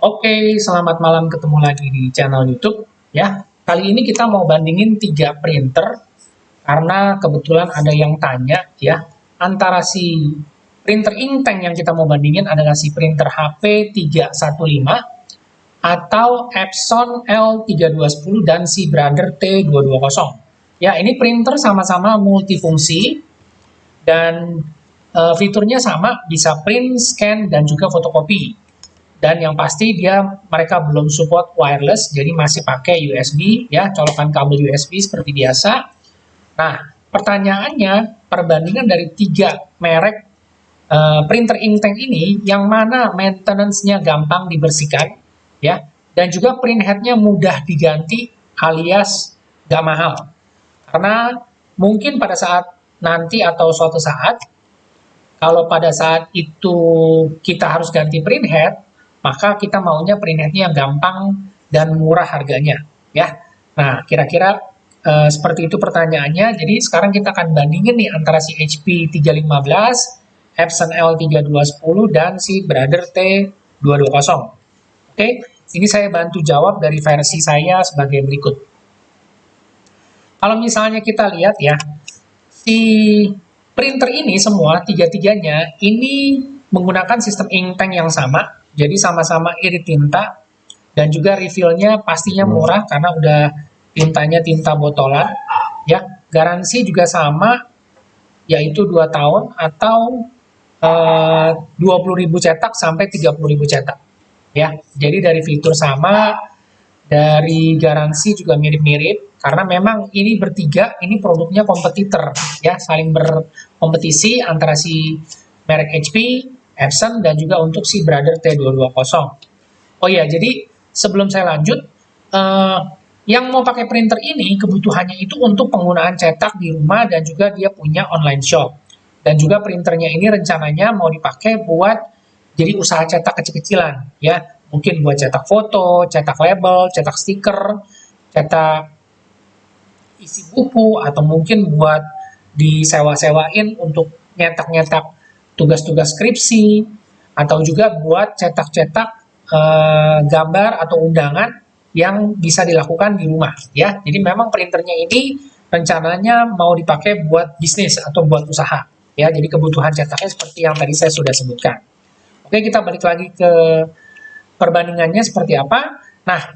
Oke, selamat malam, ketemu lagi di channel YouTube ya. Kali ini kita mau bandingin 3 printer karena kebetulan ada yang tanya ya, antara si printer inktank yang kita mau bandingin adalah si printer HP 315 atau Epson L3210 dan si Brother T220. Ya, ini printer sama-sama multifungsi dan fiturnya sama, bisa print, scan, dan juga fotokopi. Dan yang pasti mereka belum support wireless, jadi masih pakai USB ya, colokan kabel USB seperti biasa. Nah, pertanyaannya, perbandingan dari 3 merek printer inktank ini, yang mana maintenance-nya gampang dibersihkan ya, dan juga print head-nya mudah diganti alias gak mahal. Karena mungkin pada saat nanti atau suatu saat, kalau pada saat itu kita harus ganti print head, maka kita maunya print head-nya yang gampang dan murah harganya ya. Nah, kira-kira seperti itu pertanyaannya. Jadi sekarang kita akan bandingin nih antara si HP 315, Epson L3210 dan si Brother T220. Oke, ini saya bantu jawab dari versi saya sebagai berikut. Kalau misalnya kita lihat ya, si printer ini semua tiga-tiganya ini menggunakan sistem inktank yang sama. Jadi sama-sama irit tinta dan juga refillnya pastinya murah karena udah tintanya tinta botolan ya. Garansi juga sama, yaitu 2 tahun atau 20.000 cetak sampai 30.000 cetak ya. Jadi dari fitur sama, dari garansi juga mirip-mirip karena memang ini bertiga ini produknya kompetitor ya, saling berkompetisi antara si merek HP, Epson, dan juga untuk si Brother T220. Oh ya, jadi sebelum saya lanjut, yang mau pakai printer ini kebutuhannya itu untuk penggunaan cetak di rumah dan juga dia punya online shop. Dan juga printernya ini rencananya mau dipakai buat jadi usaha cetak kecil-kecilan ya. Mungkin buat cetak foto, cetak label, cetak stiker, cetak isi buku, atau mungkin buat disewa-sewain untuk nyetak-nyetak tugas-tugas skripsi, atau juga buat cetak-cetak gambar atau undangan yang bisa dilakukan di rumah ya. Jadi memang printernya ini rencananya mau dipakai buat bisnis atau buat usaha ya. Jadi kebutuhan cetaknya seperti yang tadi saya sudah sebutkan. Oke, kita balik lagi ke perbandingannya seperti apa. Nah,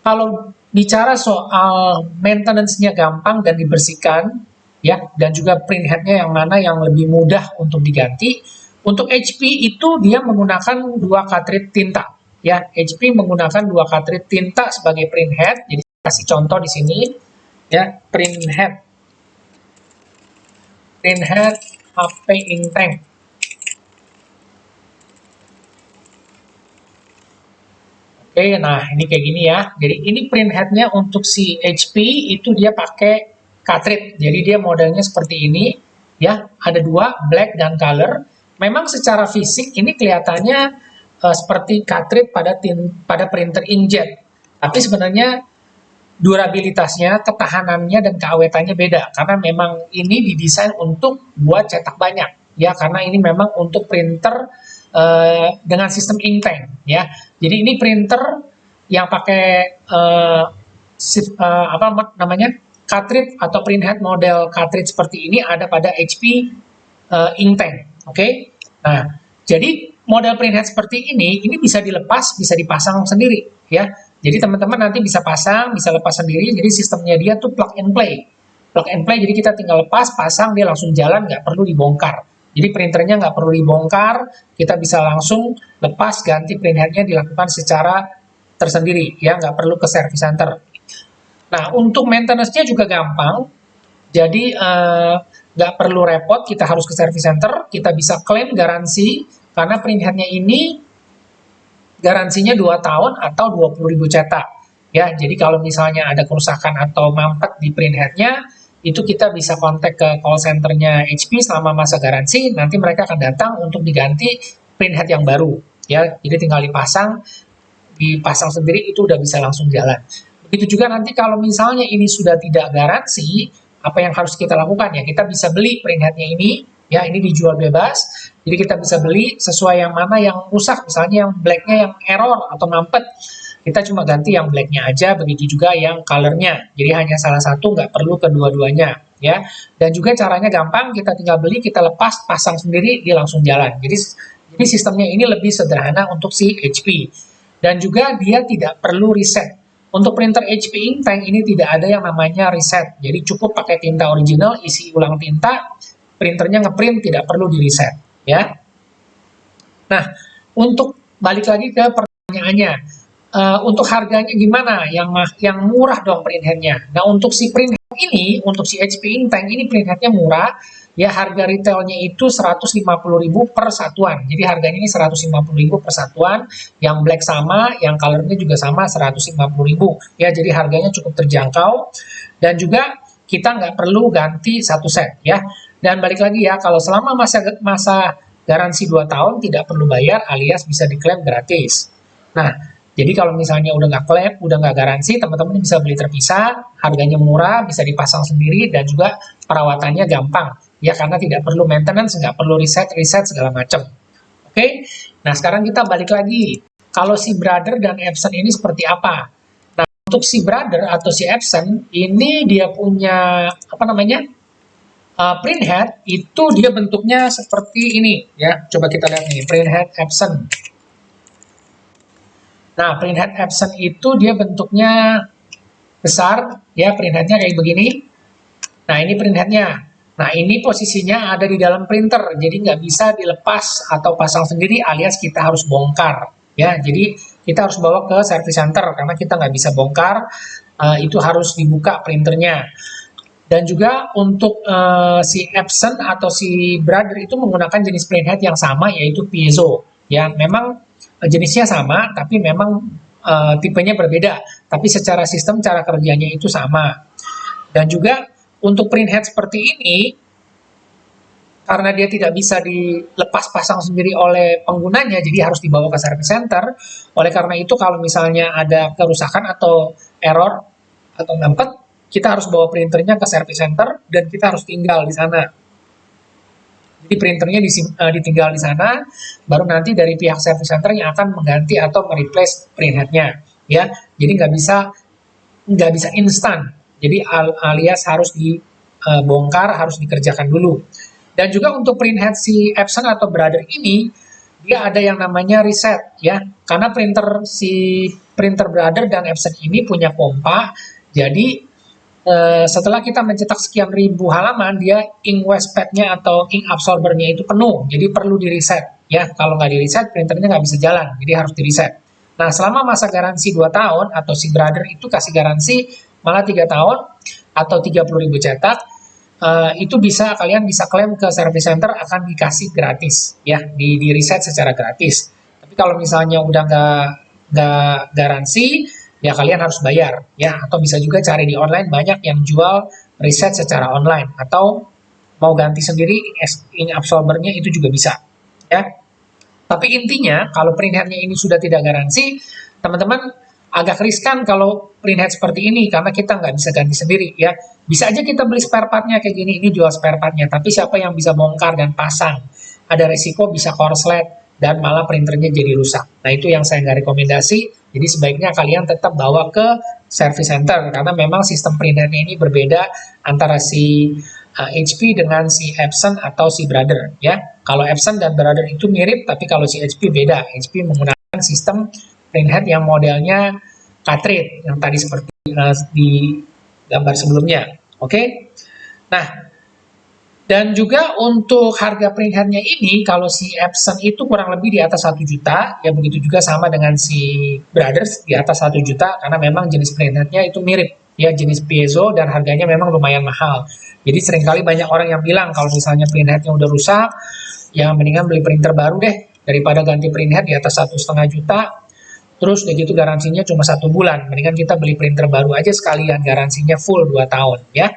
kalau bicara soal maintenance-nya gampang dan dibersihkan ya, dan juga print head-nya yang mana yang lebih mudah untuk diganti. Untuk HP itu dia menggunakan 2 cartridge tinta ya. HP menggunakan 2 cartridge tinta sebagai print head. Jadi kasih contoh di sini ya, print head HP inktank. Oke, nah ini kayak gini ya. Jadi ini print head-nya untuk si HP itu dia pakai cartridge. Jadi dia modelnya seperti ini ya. Ada 2, black dan color. Memang secara fisik ini kelihatannya seperti cartridge pada printer inkjet. Tapi sebenarnya durabilitasnya, ketahanannya dan keawetannya beda karena memang ini didesain untuk buat cetak banyak ya, karena ini memang untuk printer dengan sistem inktank ya. Jadi ini printer yang pakai apa namanya, cartridge atau print head model cartridge seperti ini ada pada HP inktank. Oke. Nah, jadi model print head seperti ini bisa dilepas, bisa dipasang sendiri ya. Jadi teman-teman nanti bisa pasang, bisa lepas sendiri. Jadi sistemnya dia tuh plug and play. Plug and play, jadi kita tinggal lepas, pasang, dia langsung jalan, nggak perlu dibongkar. Jadi printernya nggak perlu dibongkar, kita bisa langsung lepas, ganti print head-nya dilakukan secara tersendiri, ya, nggak perlu ke service center. Nah, untuk maintenance-nya juga gampang, jadi nggak perlu repot, kita harus ke service center, kita bisa klaim garansi, karena print head-nya ini garansinya 2 tahun atau 20.000 cetak. Ya, jadi kalau misalnya ada kerusakan atau mampet di print head-nya, itu kita bisa kontak ke call center-nya HP selama masa garansi, nanti mereka akan datang untuk diganti print head yang baru. Ya, jadi tinggal dipasang sendiri, itu udah bisa langsung jalan. Begitu juga nanti kalau misalnya ini sudah tidak garansi, apa yang harus kita lakukan ya? Kita bisa beli print head-nya ini Ya, ini dijual bebas. Jadi kita bisa beli sesuai yang mana yang rusak, misalnya yang blacknya yang error atau mampet. Kita cuma ganti yang blacknya aja, begitu juga yang colornya. Jadi hanya salah satu, nggak perlu kedua-duanya. Ya, dan juga caranya gampang, kita tinggal beli, kita lepas, pasang sendiri, dia langsung jalan. Jadi sistemnya ini lebih sederhana untuk si HP. Dan juga dia tidak perlu reset. Untuk printer HP Inktank ini tidak ada yang namanya reset. Jadi cukup pakai tinta original, isi ulang tinta, printernya ngeprint, tidak perlu di reset. Ya. Nah, untuk balik lagi ke pertanyaannya, untuk harganya gimana? Yang murah dong print headnya. Nah, untuk si print head ini, untuk si HP Inktank ini print headnya murah. Ya, harga retailnya itu 150.000 per satuan. Jadi harganya ini 150.000 per satuan. Yang black sama, yang colornya juga sama 150.000. Ya, jadi harganya cukup terjangkau. Dan juga kita nggak perlu ganti satu set ya. Dan balik lagi ya, kalau selama masa garansi 2 tahun tidak perlu bayar alias bisa diklaim gratis. Nah, jadi kalau misalnya udah nggak klaim, udah nggak garansi, teman-teman bisa beli terpisah, harganya murah, bisa dipasang sendiri, dan juga perawatannya gampang. Ya, karena tidak perlu maintenance, nggak perlu reset segala macam. Oke, nah sekarang kita balik lagi. Kalau si Brother dan Epson ini seperti apa? Nah, untuk si Brother atau si Epson, ini dia punya, apa namanya, print head, itu dia bentuknya seperti ini. Ya, coba kita lihat nih, print head Epson. Nah, print head Epson itu dia bentuknya besar, ya print headnya kayak begini. Nah, ini print headnya. Nah, ini posisinya ada di dalam printer, jadi nggak bisa dilepas atau pasang sendiri alias kita harus bongkar. Ya, jadi kita harus bawa ke service center karena kita nggak bisa bongkar, itu harus dibuka printernya. Dan juga untuk si Epson atau si Brother itu menggunakan jenis print head yang sama, yaitu piezo. Ya, memang jenisnya sama, tapi memang tipenya berbeda. Tapi secara sistem, cara kerjanya itu sama. Dan juga untuk print head seperti ini, karena dia tidak bisa dilepas pasang sendiri oleh penggunanya, jadi harus dibawa ke service center. Oleh karena itu, kalau misalnya ada kerusakan atau error atau ngampet, kita harus bawa printernya ke service center dan kita harus tinggal di sana. Jadi printernya ditinggal di sana, baru nanti dari pihak service center yang akan mengganti atau mereplace print headnya. Ya, jadi nggak bisa instan. Jadi alias harus dibongkar, harus dikerjakan dulu. Dan juga untuk print head si Epson atau Brother ini, dia ada yang namanya reset ya. Karena printer Brother dan Epson ini punya pompa, jadi setelah kita mencetak sekian ribu halaman, dia ink waste pad-nya atau ink absorbernya itu penuh, jadi perlu di reset ya. Kalau nggak di reset, printernya nggak bisa jalan, jadi harus di reset. Nah, selama masa garansi 2 tahun atau si Brother itu kasih garansi malah 3 tahun atau 30.000 cetak, itu kalian bisa klaim ke service center, akan dikasih gratis ya, di reset secara gratis. Tapi kalau misalnya udah nggak garansi, ya kalian harus bayar ya, atau bisa juga cari di online, banyak yang jual reset secara online, atau mau ganti sendiri ink absorbernya itu juga bisa ya. Tapi intinya kalau print headnya ini sudah tidak garansi, teman-teman agak riskan kalau print head seperti ini karena kita nggak bisa ganti sendiri ya. Bisa aja kita beli spare partnya kayak gini, ini jual spare partnya, tapi siapa yang bisa bongkar dan pasang? Ada resiko bisa korslet dan malah printernya jadi rusak. Nah, itu yang saya nggak rekomendasi. Jadi sebaiknya kalian tetap bawa ke service center karena memang sistem printernya ini berbeda antara si HP dengan si Epson atau si Brother ya. Kalau Epson dan Brother itu mirip, tapi kalau si HP beda. HP menggunakan sistem print head yang modelnya cartridge yang tadi seperti di gambar sebelumnya. Oke. Nah, dan juga untuk harga print headnya ini, kalau si Epson itu kurang lebih di atas 1 juta, ya begitu juga sama dengan si Brothers di atas 1 juta, karena memang jenis print headnya itu mirip, ya jenis piezo dan harganya memang lumayan mahal. Jadi seringkali banyak orang yang bilang kalau misalnya print headnya udah rusak, ya mendingan beli printer baru deh, daripada ganti print head di atas 1,5 juta, terus udah gitu garansinya cuma 1 bulan, mendingan kita beli printer baru aja sekalian, garansinya full 2 tahun, ya.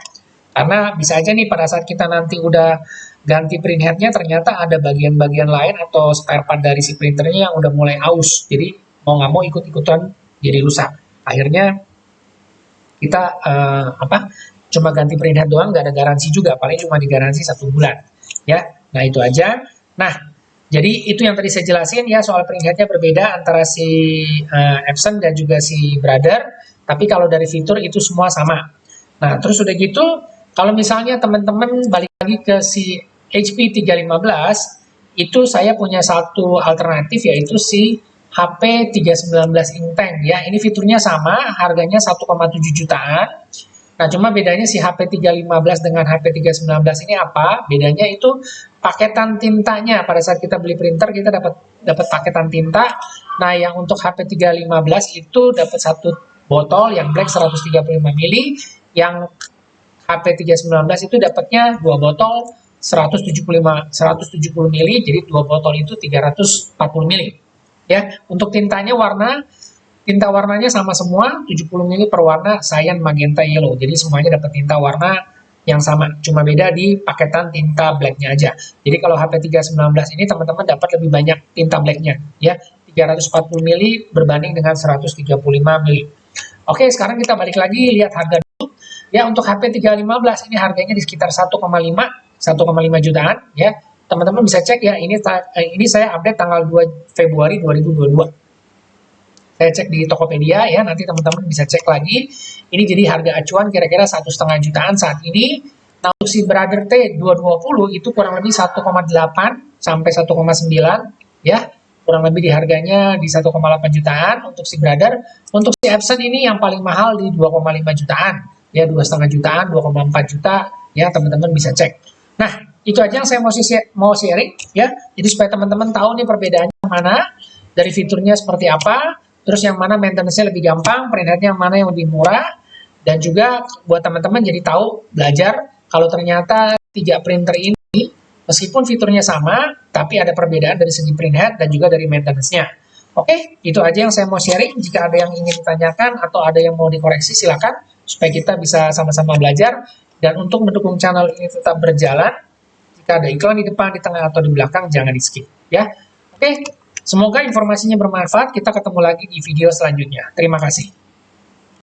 Karena bisa aja nih pada saat kita nanti udah ganti print headnya ternyata ada bagian-bagian lain atau spare part dari si printernya yang udah mulai aus. Jadi mau nggak mau ikut-ikutan jadi rusak. Akhirnya kita cuma ganti print head doang, nggak ada garansi juga, paling cuma digaransi 1 bulan. Ya. Nah, itu aja. Nah, jadi itu yang tadi saya jelasin ya, soal peringkatnya berbeda antara si Epson dan juga si Brother. Tapi kalau dari fitur itu semua sama. Nah, terus udah gitu, kalau misalnya teman-teman balik lagi ke si HP 315, itu saya punya satu alternatif yaitu si HP 319 Inteng ya. Ini fiturnya sama, harganya 1,7 jutaan. Nah, cuma bedanya si HP 315 dengan HP 319 ini apa? Bedanya itu paketan tintanya. Pada saat kita beli printer, kita dapat dapat paketan tinta. Nah, yang untuk HP 315 itu dapat satu botol yang black 135 mili, yang HP 319 itu dapatnya dua botol 170 mili, jadi dua botol itu 340 mili. Ya, untuk tintanya tinta warnanya sama semua, 70 mili per warna, cyan, magenta, yellow. Jadi semuanya dapat tinta warna yang sama, cuma beda di paketan tinta blacknya aja. Jadi kalau HP 319 ini teman-teman dapat lebih banyak tinta blacknya, ya, 340 mili berbanding dengan 135 mili. Oke, sekarang kita balik lagi lihat harga dulu. Ya, untuk HP 315 ini harganya di sekitar 1,5 jutaan, ya. Teman-teman bisa cek ya, ini saya update tanggal 2 Februari 2022. Saya cek di Tokopedia ya, nanti teman-teman bisa cek lagi. Ini jadi harga acuan kira-kira 1,5 jutaan saat ini. Nah, untuk si Brother T220 itu kurang lebih 1,8 sampai 1,9 ya. Kurang lebih di harganya di 1,8 jutaan untuk si Brother. Untuk si Epson ini yang paling mahal di 2,5 jutaan. Ya, 2,5 jutaan, 2,4 juta ya, teman-teman bisa cek. Nah, itu aja yang saya mau sharing ya. Jadi supaya teman-teman tahu nih perbedaannya mana, dari fiturnya seperti apa, terus yang mana maintenance-nya lebih gampang, printnya yang mana yang lebih murah, dan juga buat teman-teman jadi tahu, belajar kalau ternyata 3 printer ini meskipun fiturnya sama, tapi ada perbedaan dari segi printhead dan juga dari maintenance-nya. Oke, itu aja yang saya mau sharing. Jika ada yang ingin ditanyakan atau ada yang mau dikoreksi, silakan supaya kita bisa sama-sama belajar. Dan untuk mendukung channel ini tetap berjalan, jika ada iklan di depan, di tengah, atau di belakang, jangan di-skip ya. Oke. Semoga informasinya bermanfaat. Kita ketemu lagi di video selanjutnya. Terima kasih.